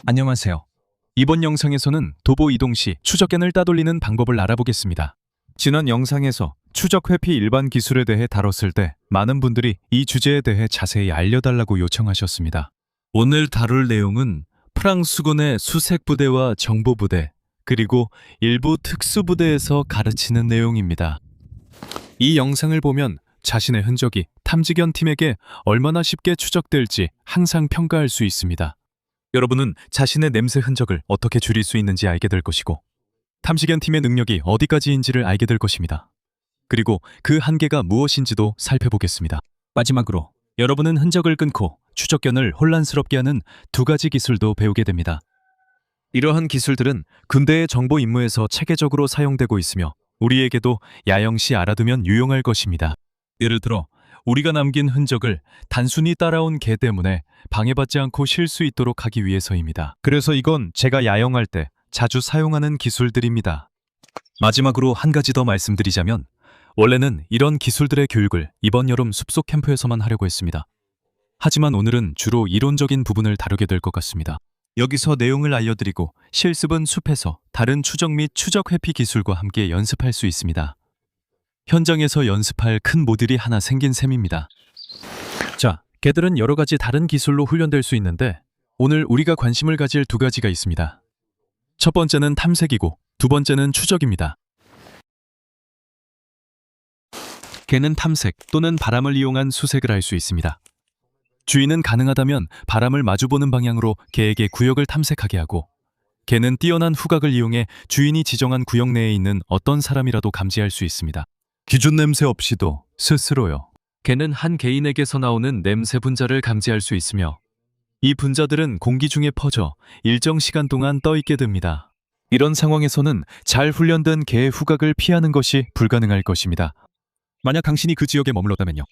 안녕하세요. 이번 영상에서는 도보 이동 시 추적견을 따돌리는 방법을 알아보겠습니다. 지난 영상에서 추적 회피 일반 기술에 대해 다뤘을 때 많은 분들이 이 주제에 대해 자세히 알려달라고 요청하셨습니다. 오늘 다룰 내용은 프랑스군의 수색부대와 정보부대, 그리고 일부 특수부대에서 가르치는 내용입니다. 이 영상을 보면 자신의 흔적이 탐지견 팀에게 얼마나 쉽게 추적될지 항상 평가할 수 있습니다. 여러분은 자신의 냄새 흔적을 어떻게 줄일 수 있는지 알게 될 것이고, 탐지견 팀의 능력이 어디까지인지를 알게 될 것입니다. 그리고 그 한계가 무엇인지도 살펴보겠습니다. 마지막으로 여러분은 흔적을 끊고 추적견을 혼란스럽게 하는 두 가지 기술도 배우게 됩니다. 이러한 기술들은 군대의 정보 임무에서 체계적으로 사용되고 있으며 우리에게도 야영시 알아두면 유용할 것입니다. 예를 들어 우리가 남긴 흔적을 단순히 따라온 개 때문에 방해받지 않고 쉴 수 있도록 하기 위해서입니다. 그래서 이건 제가 야영할 때 자주 사용하는 기술들입니다. 마지막으로 한 가지 더 말씀드리자면, 원래는 이런 기술들의 교육을 이번 여름 숲속 캠프에서만 하려고 했습니다. 하지만 오늘은 주로 이론적인 부분을 다루게 될 것 같습니다. 여기서 내용을 알려드리고 실습은 숲에서 다른 추적 및 추적 회피 기술과 함께 연습할 수 있습니다. 현장에서 연습할 큰 모듈이 하나 생긴 셈입니다. 자, 개들은 여러 가지 다른 기술로 훈련될 수 있는데 오늘 우리가 관심을 가질 두 가지가 있습니다. 첫 번째는 탐색이고 두 번째는 추적입니다. 개는 탐색 또는 바람을 이용한 수색을 할 수 있습니다. 주인은 가능하다면 바람을 마주보는 방향으로 개에게 구역을 탐색하게 하고, 개는 뛰어난 후각을 이용해 주인이 지정한 구역 내에 있는 어떤 사람이라도 감지할 수 있습니다. 기준 냄새 없이도 스스로요. 개는 한 개인에게서 나오는 냄새 분자를 감지할 수 있으며 이 분자들은 공기 중에 퍼져 일정 시간 동안 떠있게 됩니다. 이런 상황에서는 잘 훈련된 개의 후각을 피하는 것이 불가능할 것입니다. 만약 당신이 그 지역에 머물렀다면요.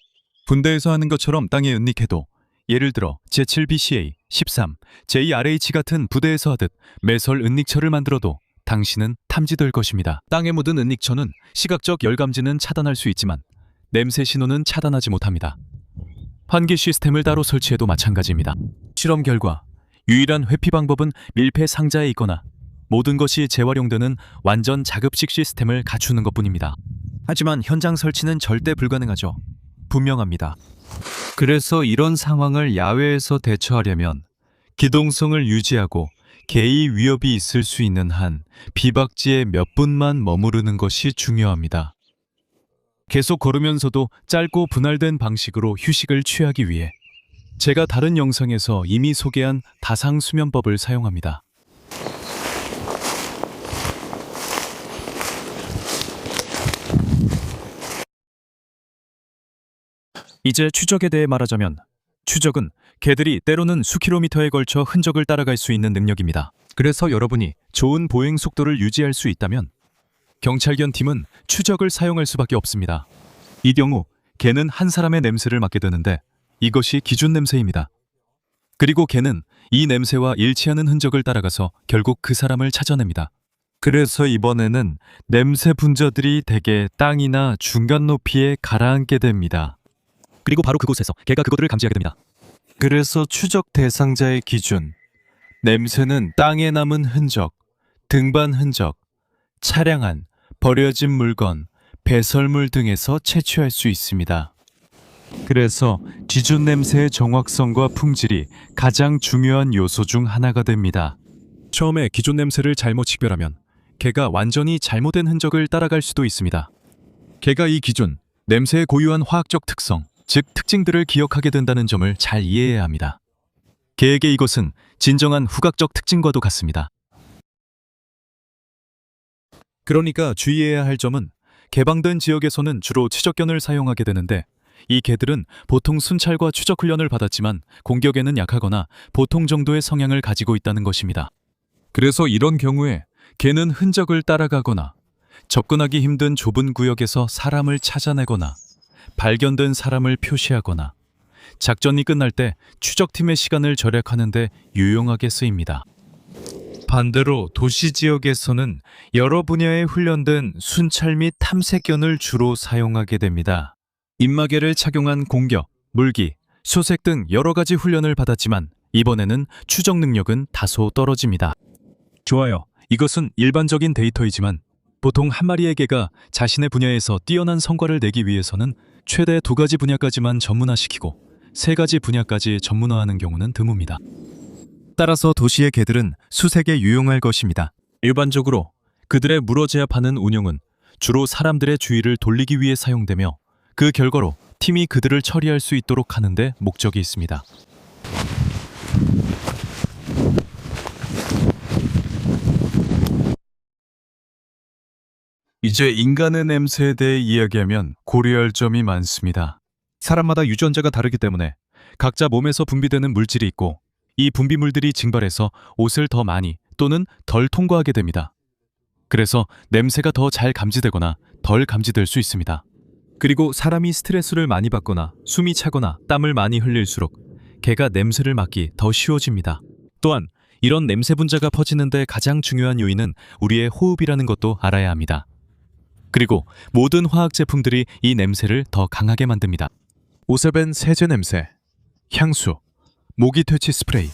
군대에서 하는 것처럼 땅에 은닉해도, 예를 들어 제7BCA, 13, JRH 같은 부대에서 하듯 매설 은닉처를 만들어도 당신은 탐지될 것입니다. 땅에 묻은 은닉처는 시각적 열감지는 차단할 수 있지만 냄새 신호는 차단하지 못합니다. 환기 시스템을 따로 설치해도 마찬가지입니다. 실험 결과 유일한 회피 방법은 밀폐 상자에 있거나 모든 것이 재활용되는 완전 자급식 시스템을 갖추는 것뿐입니다. 하지만 현장 설치는 절대 불가능하죠. 분명합니다. 그래서 이런 상황을 야외에서 대처하려면 기동성을 유지하고 개의 위협이 있을 수 있는 한 비박지에 몇 분만 머무르는 것이 중요합니다. 계속 걸으면서도 짧고 분할된 방식으로 휴식을 취하기 위해 제가 다른 영상에서 이미 소개한 다상 수면법을 사용합니다. 이제 추적에 대해 말하자면, 추적은 개들이 때로는 수킬로미터에 걸쳐 흔적을 따라갈 수 있는 능력입니다. 그래서 여러분이 좋은 보행 속도를 유지할 수 있다면 경찰견 팀은 추적을 사용할 수밖에 없습니다. 이 경우 개는 한 사람의 냄새를 맡게 되는데 이것이 기준 냄새입니다. 그리고 개는 이 냄새와 일치하는 흔적을 따라가서 결국 그 사람을 찾아냅니다. 그래서 이번에는 냄새 분자들이 대개 땅이나 중간 높이에 가라앉게 됩니다. 그리고 바로 그곳에서 개가 그것들을 감지하게 됩니다. 그래서 추적 대상자의 기준, 냄새는 땅에 남은 흔적, 등반 흔적, 차량 안, 버려진 물건, 배설물 등에서 채취할 수 있습니다. 그래서 기준 냄새의 정확성과 품질이 가장 중요한 요소 중 하나가 됩니다. 처음에 기존 냄새를 잘못 식별하면 개가 완전히 잘못된 흔적을 따라갈 수도 있습니다. 개가 이 기준, 냄새의 고유한 화학적 특성, 즉 특징들을 기억하게 된다는 점을 잘 이해해야 합니다. 개에게 이것은 진정한 후각적 특징과도 같습니다. 그러니까 주의해야 할 점은, 개방된 지역에서는 주로 추적견을 사용하게 되는데 이 개들은 보통 순찰과 추적 훈련을 받았지만 공격에는 약하거나 보통 정도의 성향을 가지고 있다는 것입니다. 그래서 이런 경우에 개는 흔적을 따라가거나 접근하기 힘든 좁은 구역에서 사람을 찾아내거나 발견된 사람을 표시하거나 작전이 끝날 때 추적팀의 시간을 절약하는 데 유용하게 쓰입니다. 반대로 도시 지역에서는 여러 분야에 훈련된 순찰 및 탐색견을 주로 사용하게 됩니다. 입마개를 착용한 공격, 물기, 수색 등 여러 가지 훈련을 받았지만 이번에는 추적 능력은 다소 떨어집니다. 좋아요. 이것은 일반적인 데이터이지만 보통 한 마리의 개가 자신의 분야에서 뛰어난 성과를 내기 위해서는 최대 2가지 분야까지만 전문화시키고 3가지 분야까지 전문화하는 경우는 드뭅니다. 따라서 도시의 개들은 수색에 유용할 것입니다. 일반적으로 그들의 물어 제압하는 운용은 주로 사람들의 주의를 돌리기 위해 사용되며 그 결과로 팀이 그들을 처리할 수 있도록 하는 데 목적이 있습니다. 이제 인간의 냄새에 대해 이야기하면 고려할 점이 많습니다. 사람마다 유전자가 다르기 때문에 각자 몸에서 분비되는 물질이 있고 이 분비물들이 증발해서 옷을 더 많이 또는 덜 통과하게 됩니다. 그래서 냄새가 더 잘 감지되거나 덜 감지될 수 있습니다. 그리고 사람이 스트레스를 많이 받거나 숨이 차거나 땀을 많이 흘릴수록 개가 냄새를 맡기 더 쉬워집니다. 또한 이런 냄새 분자가 퍼지는데 가장 중요한 요인은 우리의 호흡이라는 것도 알아야 합니다. 그리고 모든 화학 제품들이 이 냄새를 더 강하게 만듭니다. 옷에 밴 세제 냄새, 향수, 모기 퇴치 스프레이,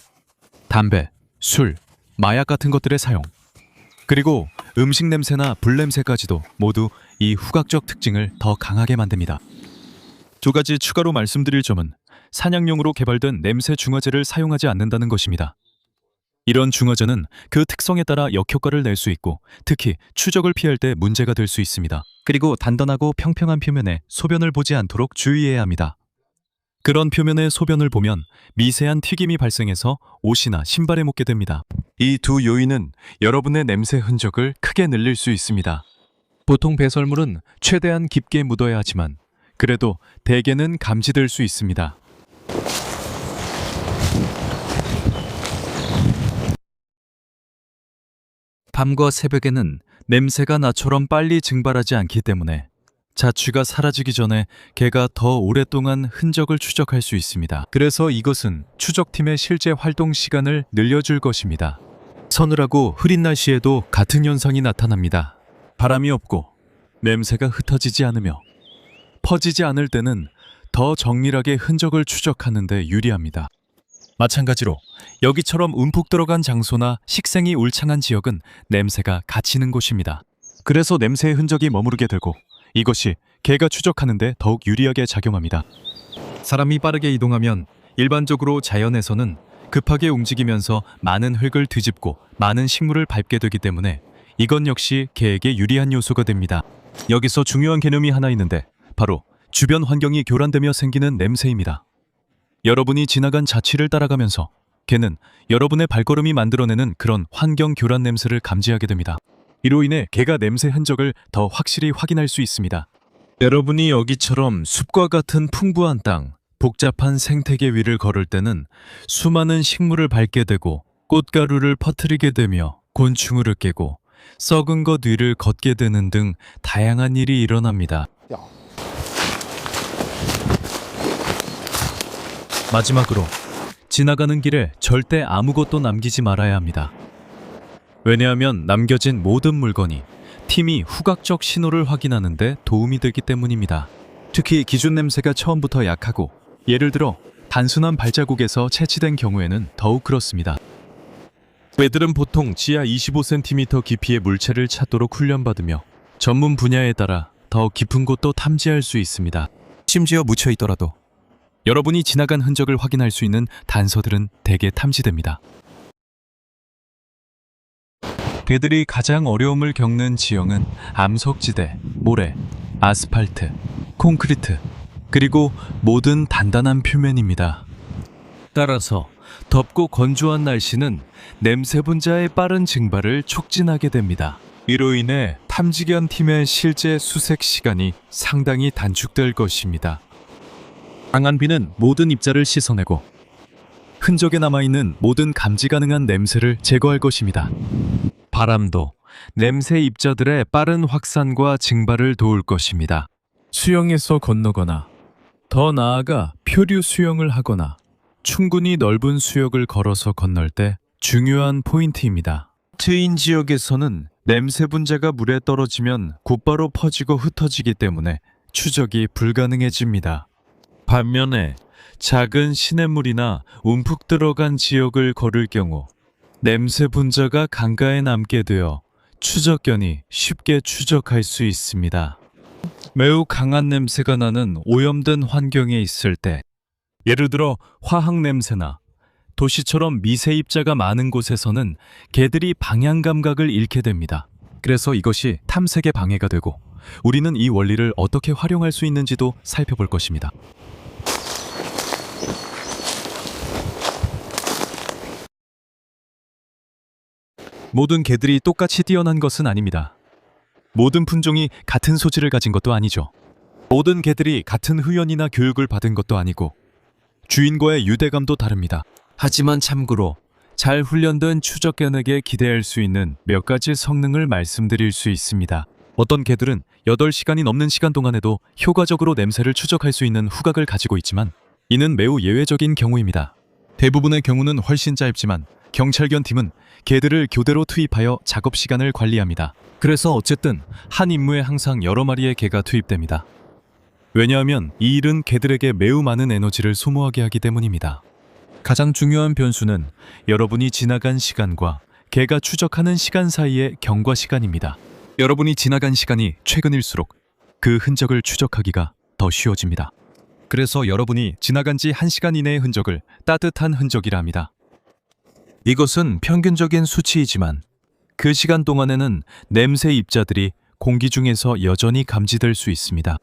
담배, 술, 마약 같은 것들의 사용, 그리고 음식 냄새나 불 냄새까지도 모두 이 후각적 특징을 더 강하게 만듭니다. 2가지 추가로 말씀드릴 점은 사냥용으로 개발된 냄새 중화제를 사용하지 않는다는 것입니다. 이런 중화제는 그 특성에 따라 역효과를 낼 수 있고 특히 추적을 피할 때 문제가 될 수 있습니다. 그리고 단단하고 평평한 표면에 소변을 보지 않도록 주의해야 합니다. 그런 표면에 소변을 보면 미세한 튀김이 발생해서 옷이나 신발에 묻게 됩니다. 이 2 요인은 여러분의 냄새 흔적을 크게 늘릴 수 있습니다. 보통 배설물은 최대한 깊게 묻어야 하지만 그래도 대개는 감지될 수 있습니다. 밤과 새벽에는 냄새가 나처럼 빨리 증발하지 않기 때문에 자취가 사라지기 전에 개가 더 오랫동안 흔적을 추적할 수 있습니다. 그래서 이것은 추적팀의 실제 활동 시간을 늘려줄 것입니다. 서늘하고 흐린 날씨에도 같은 현상이 나타납니다. 바람이 없고 냄새가 흩어지지 않으며 퍼지지 않을 때는 더 정밀하게 흔적을 추적하는 데 유리합니다. 마찬가지로 여기처럼 움푹 들어간 장소나 식생이 울창한 지역은 냄새가 갇히는 곳입니다. 그래서 냄새의 흔적이 머무르게 되고 이것이 개가 추적하는 데 더욱 유리하게 작용합니다. 사람이 빠르게 이동하면 일반적으로 자연에서는 급하게 움직이면서 많은 흙을 뒤집고 많은 식물을 밟게 되기 때문에 이건 역시 개에게 유리한 요소가 됩니다. 여기서 중요한 개념이 하나 있는데 바로 주변 환경이 교란되며 생기는 냄새입니다. 여러분이 지나간 자취를 따라가면서 개는 여러분의 발걸음이 만들어내는 그런 환경 교란 냄새를 감지하게 됩니다. 이로 인해 개가 냄새 흔적을 더 확실히 확인할 수 있습니다. 여러분이 여기처럼 숲과 같은 풍부한 땅, 복잡한 생태계 위를 걸을 때는 수많은 식물을 밟게 되고 꽃가루를 퍼뜨리게 되며 곤충을 깨고 썩은 것 위를 걷게 되는 등 다양한 일이 일어납니다. 마지막으로 지나가는 길에 절대 아무것도 남기지 말아야 합니다. 왜냐하면 남겨진 모든 물건이 팀이 후각적 신호를 확인하는 데 도움이 되기 때문입니다. 특히 기준 냄새가 처음부터 약하고 예를 들어 단순한 발자국에서 채취된 경우에는 더욱 그렇습니다. 개들은 보통 지하 25cm 깊이의 물체를 찾도록 훈련받으며 전문 분야에 따라 더 깊은 곳도 탐지할 수 있습니다. 심지어 묻혀 있더라도 여러분이 지나간 흔적을 확인할 수 있는 단서들은 대개 탐지됩니다. 개들이 가장 어려움을 겪는 지형은 암석지대, 모래, 아스팔트, 콘크리트, 그리고 모든 단단한 표면입니다. 따라서 덥고 건조한 날씨는 냄새 분자의 빠른 증발을 촉진하게 됩니다. 이로 인해 탐지견 팀의 실제 수색 시간이 상당히 단축될 것입니다. 강한 비는 모든 입자를 씻어내고 흔적에 남아있는 모든 감지 가능한 냄새를 제거할 것입니다. 바람도 냄새 입자들의 빠른 확산과 증발을 도울 것입니다. 수영에서 건너거나 더 나아가 표류 수영을 하거나 충분히 넓은 수역을 걸어서 건널 때 중요한 포인트입니다. 트인 지역에서는 냄새 분자가 물에 떨어지면 곧바로 퍼지고 흩어지기 때문에 추적이 불가능해집니다. 반면에 작은 시냇물이나 움푹 들어간 지역을 걸을 경우 냄새 분자가 강가에 남게 되어 추적견이 쉽게 추적할 수 있습니다. 매우 강한 냄새가 나는 오염된 환경에 있을 때, 예를 들어 화학 냄새나 도시처럼 미세 입자가 많은 곳에서는 개들이 방향 감각을 잃게 됩니다. 그래서 이것이 탐색에 방해가 되고 우리는 이 원리를 어떻게 활용할 수 있는지도 살펴볼 것입니다. 모든 개들이 똑같이 뛰어난 것은 아닙니다. 모든 품종이 같은 소질을 가진 것도 아니죠. 모든 개들이 같은 훈련이나 교육을 받은 것도 아니고 주인과의 유대감도 다릅니다. 하지만 참고로 잘 훈련된 추적견에게 기대할 수 있는 몇 가지 성능을 말씀드릴 수 있습니다. 어떤 개들은 8시간이 넘는 시간 동안에도 효과적으로 냄새를 추적할 수 있는 후각을 가지고 있지만 이는 매우 예외적인 경우입니다. 대부분의 경우는 훨씬 짧지만 경찰견 팀은 개들을 교대로 투입하여 작업 시간을 관리합니다. 그래서 어쨌든 한 임무에 항상 여러 마리의 개가 투입됩니다. 왜냐하면 이 일은 개들에게 매우 많은 에너지를 소모하게 하기 때문입니다. 가장 중요한 변수는 여러분이 지나간 시간과 개가 추적하는 시간 사이의 경과 시간입니다. 여러분이 지나간 시간이 최근일수록 그 흔적을 추적하기가 더 쉬워집니다. 그래서 여러분이 지나간 지 1시간 이내의 흔적을 따뜻한 흔적이라 합니다. 이것은 평균적인 수치이지만 그 시간 동안에는 냄새 입자들이 공기 중에서 여전히 감지될 수 있습니다.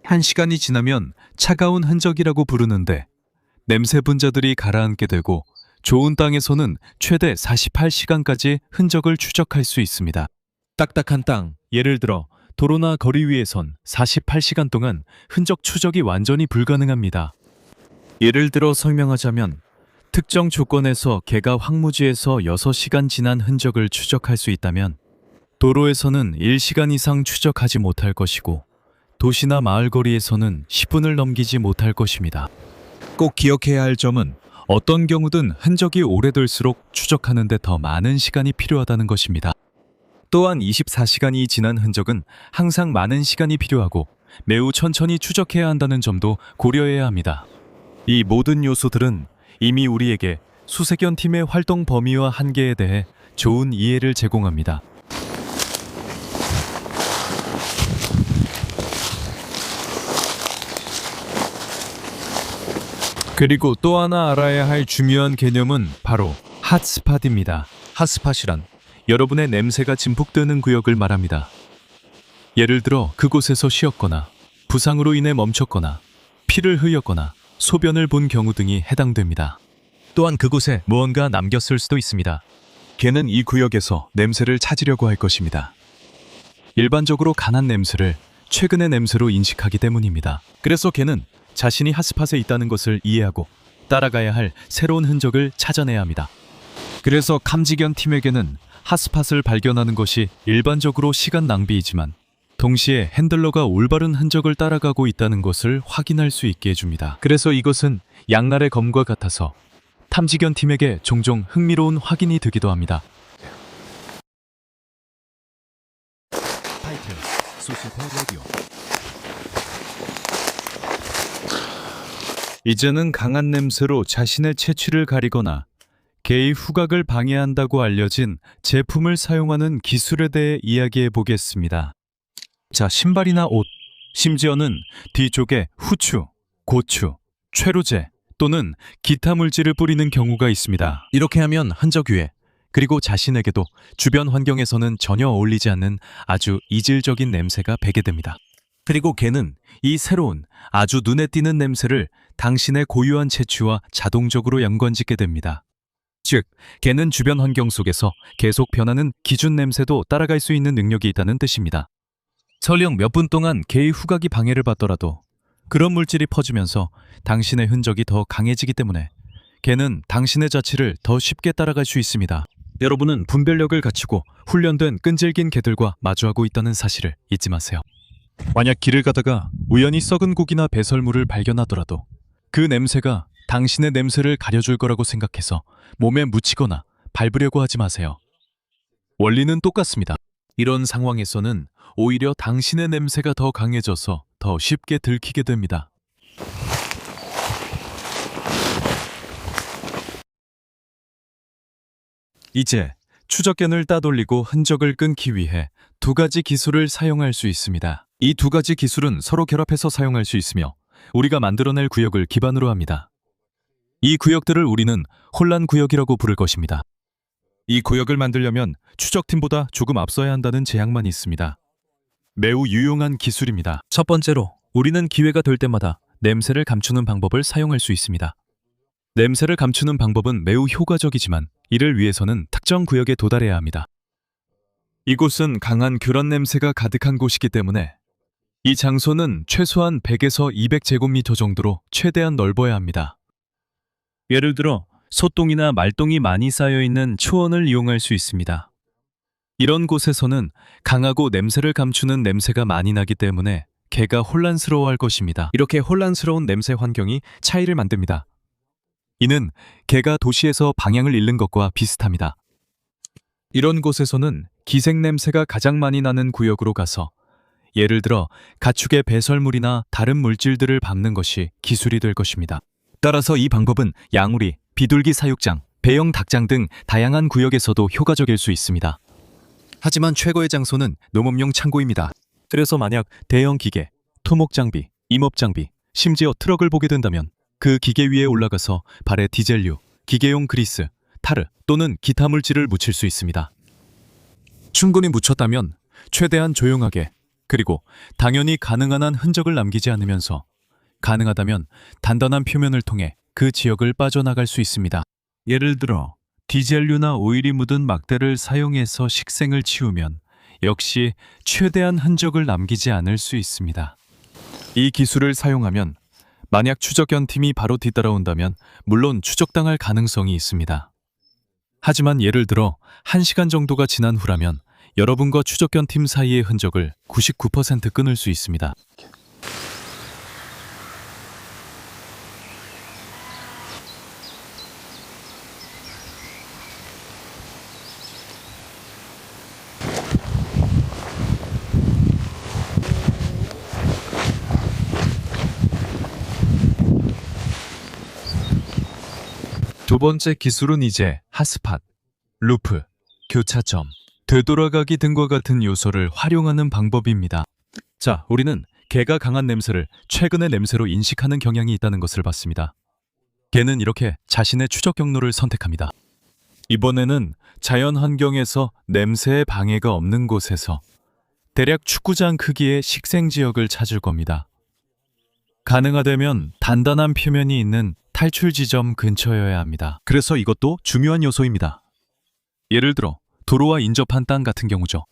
1시간이 지나면 차가운 흔적이라고 부르는데 냄새 분자들이 가라앉게 되고 좋은 땅에서는 최대 48시간까지 흔적을 추적할 수 있습니다. 딱딱한 땅, 예를 들어 도로나 거리 위에선 48시간 동안 흔적 추적이 완전히 불가능합니다. 예를 들어 설명하자면 특정 조건에서 개가 황무지에서 6시간 지난 흔적을 추적할 수 있다면 도로에서는 1시간 이상 추적하지 못할 것이고 도시나 마을 거리에서는 10분을 넘기지 못할 것입니다. 꼭 기억해야 할 점은 어떤 경우든 흔적이 오래될수록 추적하는 데 더 많은 시간이 필요하다는 것입니다. 또한 24시간이 지난 흔적은 항상 많은 시간이 필요하고 매우 천천히 추적해야 한다는 점도 고려해야 합니다. 이 모든 요소들은 이미 우리에게 수색견 팀의 활동 범위와 한계에 대해 좋은 이해를 제공합니다. 그리고 또 하나 알아야 할 중요한 개념은 바로 핫스팟입니다. 핫스팟이란 여러분의 냄새가 증폭되는 구역을 말합니다. 예를 들어 그곳에서 쉬었거나 부상으로 인해 멈췄거나 피를 흘렸거나 소변을 본 경우 등이 해당됩니다. 또한 그곳에 무언가 남겼을 수도 있습니다. 개는 이 구역에서 냄새를 찾으려고 할 것입니다. 일반적으로 강한 냄새를 최근의 냄새로 인식하기 때문입니다. 그래서 개는 자신이 핫스팟에 있다는 것을 이해하고 따라가야 할 새로운 흔적을 찾아내야 합니다. 그래서 감지견 팀에게는 핫스팟을 발견하는 것이 일반적으로 시간 낭비이지만 동시에 핸들러가 올바른 흔적을 따라가고 있다는 것을 확인할 수 있게 해줍니다. 그래서 이것은 양날의 검과 같아서 탐지견 팀에게 종종 흥미로운 확인이 되기도 합니다. 이제는 강한 냄새로 자신의 채취를 가리거나 개의 후각을 방해한다고 알려진 제품을 사용하는 기술에 대해 이야기해 보겠습니다. 자, 신발이나 옷, 심지어는 뒤쪽에 후추, 고추, 최루제 또는 기타 물질을 뿌리는 경우가 있습니다. 이렇게 하면 흔적 위에 그리고 자신에게도 주변 환경에서는 전혀 어울리지 않는 아주 이질적인 냄새가 배게 됩니다. 그리고 개는 이 새로운 아주 눈에 띄는 냄새를 당신의 고유한 채취와 자동적으로 연관짓게 됩니다. 즉, 개는 주변 환경 속에서 계속 변하는 기준 냄새도 따라갈 수 있는 능력이 있다는 뜻입니다. 설령 몇 분 동안 개의 후각이 방해를 받더라도 그런 물질이 퍼지면서 당신의 흔적이 더 강해지기 때문에 개는 당신의 자취를 더 쉽게 따라갈 수 있습니다. 여러분은 분별력을 갖추고 훈련된 끈질긴 개들과 마주하고 있다는 사실을 잊지 마세요. 만약 길을 가다가 우연히 썩은 고기나 배설물을 발견하더라도 그 냄새가 당신의 냄새를 가려줄 거라고 생각해서 몸에 묻히거나 밟으려고 하지 마세요. 원리는 똑같습니다. 이런 상황에서는 오히려 당신의 냄새가 더 강해져서 더 쉽게 들키게 됩니다. 이제 추적견을 따돌리고 흔적을 끊기 위해 두 가지 기술을 사용할 수 있습니다. 이 두 가지 기술은 서로 결합해서 사용할 수 있으며 우리가 만들어낼 구역을 기반으로 합니다. 이 구역들을 우리는 혼란 구역이라고 부를 것입니다. 이 구역을 만들려면 추적팀보다 조금 앞서야 한다는 제약만 있습니다. 매우 유용한 기술입니다. 첫 번째로 우리는 기회가 될 때마다 냄새를 감추는 방법을 사용할 수 있습니다. 냄새를 감추는 방법은 매우 효과적이지만 이를 위해서는 특정 구역에 도달해야 합니다. 이곳은 강한 그런 냄새가 가득한 곳이기 때문에 이 장소는 최소한 100에서 200제곱미터 정도로 최대한 넓어야 합니다. 예를 들어 소똥이나 말똥이 많이 쌓여있는 초원을 이용할 수 있습니다. 이런 곳에서는 강하고 냄새를 감추는 냄새가 많이 나기 때문에 개가 혼란스러워할 것입니다. 이렇게 혼란스러운 냄새 환경이 차이를 만듭니다. 이는 개가 도시에서 방향을 잃는 것과 비슷합니다. 이런 곳에서는 기생 냄새가 가장 많이 나는 구역으로 가서 예를 들어 가축의 배설물이나 다른 물질들을 밟는 것이 기술이 될 것입니다. 따라서 이 방법은 양우리, 비둘기 사육장, 배영 닭장 등 다양한 구역에서도 효과적일 수 있습니다. 하지만 최고의 장소는 농업용 창고입니다. 그래서 만약 대형 기계, 토목 장비, 임업 장비, 심지어 트럭을 보게 된다면 그 기계 위에 올라가서 발에 디젤유, 기계용 그리스, 타르 또는 기타 물질을 묻힐 수 있습니다. 충분히 묻혔다면 최대한 조용하게 그리고 당연히 가능한 한 흔적을 남기지 않으면서 가능하다면 단단한 표면을 통해 그 지역을 빠져나갈 수 있습니다. 예를 들어 디젤유나 오일이 묻은 막대를 사용해서 식생을 치우면 역시 최대한 흔적을 남기지 않을 수 있습니다. 이 기술을 사용하면 만약 추적견 팀이 바로 뒤따라온다면 물론 추적당할 가능성이 있습니다. 하지만 예를 들어 1시간 정도가 지난 후라면 여러분과 추적견 팀 사이의 흔적을 99% 끊을 수 있습니다. 두 번째 기술은 이제 핫스팟, 루프, 교차점, 되돌아가기 등과 같은 요소를 활용하는 방법입니다. 자, 우리는 개가 강한 냄새를 최근의 냄새로 인식하는 경향이 있다는 것을 봤습니다. 개는 이렇게 자신의 추적 경로를 선택합니다. 이번에는 자연 환경에서 냄새의 방해가 없는 곳에서 대략 축구장 크기의 식생 지역을 찾을 겁니다. 가능하다면 단단한 표면이 있는 탈출 지점 근처여야 합니다. 그래서 이것도 중요한 요소입니다. 예를 들어 도로와 인접한 땅 같은 경우죠.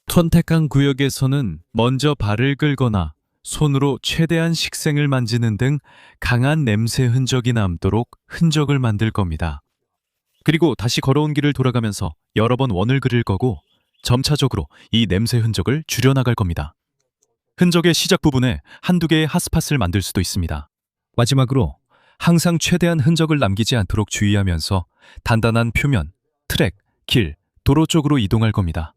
선택한 구역에서는 먼저 발을 끌거나 손으로 최대한 식생을 만지는 등 강한 냄새 흔적이 남도록 흔적을 만들 겁니다. 그리고 다시 걸어온 길을 돌아가면서 여러 번 원을 그릴 거고 점차적으로 이 냄새 흔적을 줄여나갈 겁니다. 흔적의 시작 부분에 한두 개의 핫스팟을 만들 수도 있습니다. 마지막으로 항상 최대한 흔적을 남기지 않도록 주의하면서 단단한 표면, 트랙, 길, 도로 쪽으로 이동할 겁니다.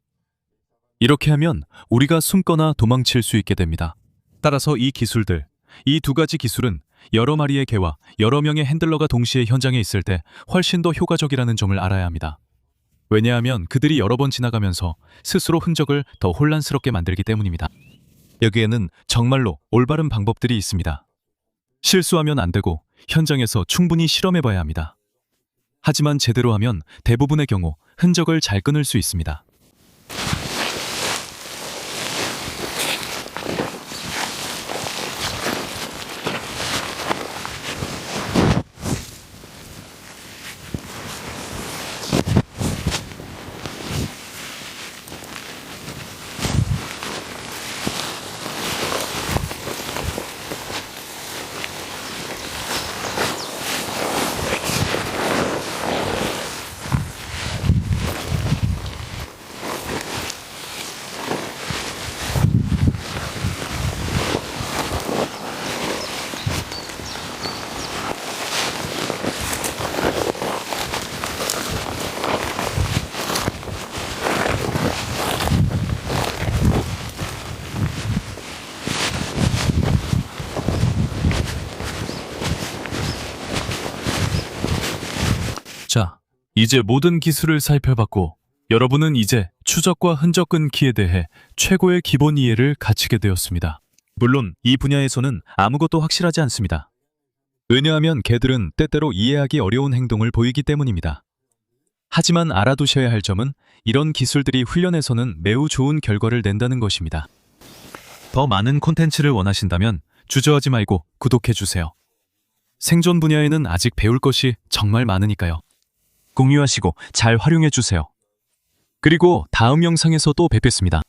이렇게 하면 우리가 숨거나 도망칠 수 있게 됩니다. 따라서 이 기술들, 이 두 가지 기술은 여러 마리의 개와 여러 명의 핸들러가 동시에 현장에 있을 때 훨씬 더 효과적이라는 점을 알아야 합니다. 왜냐하면 그들이 여러 번 지나가면서 스스로 흔적을 더 혼란스럽게 만들기 때문입니다. 여기에는 정말로 올바른 방법들이 있습니다. 실수하면 안 되고 현장에서 충분히 실험해봐야 합니다. 하지만 제대로 하면 대부분의 경우 흔적을 잘 끊을 수 있습니다. 이제 모든 기술을 살펴봤고 여러분은 이제 추적과 흔적 끊기에 대해 최고의 기본 이해를 갖추게 되었습니다. 물론 이 분야에서는 아무것도 확실하지 않습니다. 왜냐하면 개들은 때때로 이해하기 어려운 행동을 보이기 때문입니다. 하지만 알아두셔야 할 점은 이런 기술들이 훈련에서는 매우 좋은 결과를 낸다는 것입니다. 더 많은 콘텐츠를 원하신다면 주저하지 말고 구독해주세요. 생존 분야에는 아직 배울 것이 정말 많으니까요. 공유하시고 잘 활용해주세요. 그리고 다음 영상에서 또 뵙겠습니다.